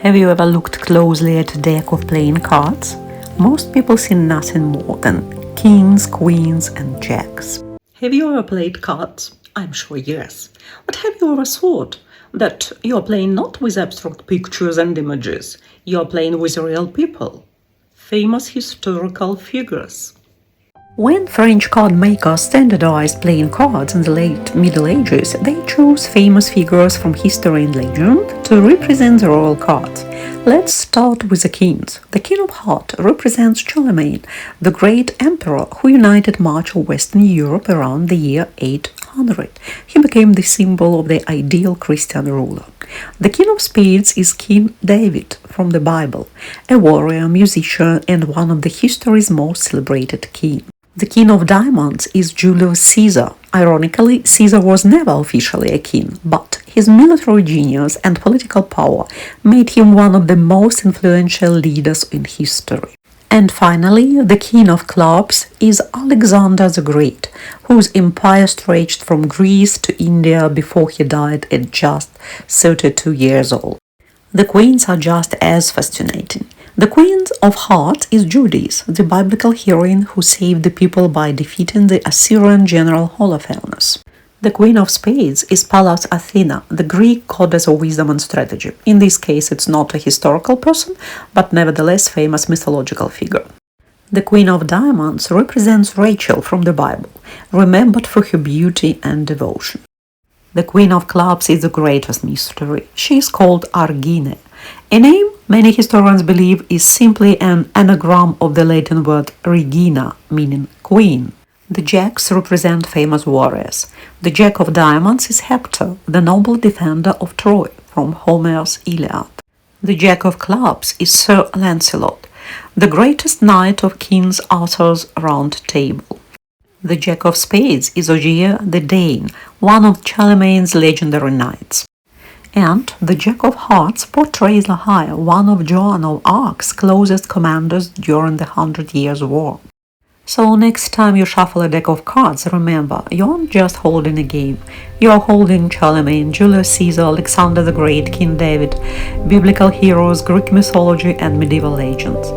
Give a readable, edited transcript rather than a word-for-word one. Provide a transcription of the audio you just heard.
Have you ever looked closely at a deck of playing cards? Most people see nothing more than kings, queens, and jacks. Have you ever played cards? I'm sure yes. But have you ever thought that you're playing not with abstract pictures and images, you're playing with real people, famous historical figures? When French card makers standardized playing cards in the late Middle Ages, they chose famous figures from history and legend to represent the royal cards. Let's start with the kings. The King of Hearts represents Charlemagne, the great emperor who united much of Western Europe around the year 800. He became the symbol of the ideal Christian ruler. The King of Spades is King David from the Bible, a warrior, musician, and one of the history's most celebrated kings. The King of Diamonds is Julius Caesar. Ironically, Caesar was never officially a king, but his military genius and political power made him one of the most influential leaders in history. And finally, the King of Clubs is Alexander the Great, whose empire stretched from Greece to India before he died at just 32 years old. The queens are just as fascinating. The Queen of Hearts is Judith, the biblical heroine who saved the people by defeating the Assyrian general Holofernes. The Queen of Spades is Pallas Athena, the Greek goddess of wisdom and strategy. In this case, it's not a historical person, but nevertheless famous mythological figure. The Queen of Diamonds represents Rachel from the Bible, remembered for her beauty and devotion. The Queen of Clubs is the greatest mystery. She is called Argine, a name many historians believe is simply an anagram of the Latin word regina, meaning queen. The jacks represent famous warriors. The Jack of Diamonds is Hector, the noble defender of Troy, from Homer's Iliad. The Jack of Clubs is Sir Lancelot, the greatest knight of King Arthur's Round Table. The Jack of Spades is Ogier the Dane, one of Charlemagne's legendary knights. And the Jack of Hearts portrays Lahai, one of Joan of Arc's closest commanders during the 100 Years' War. So next time you shuffle a deck of cards, remember, you aren't just holding a game. You're holding Charlemagne, Julius Caesar, Alexander the Great, King David, biblical heroes, Greek mythology, and medieval legends.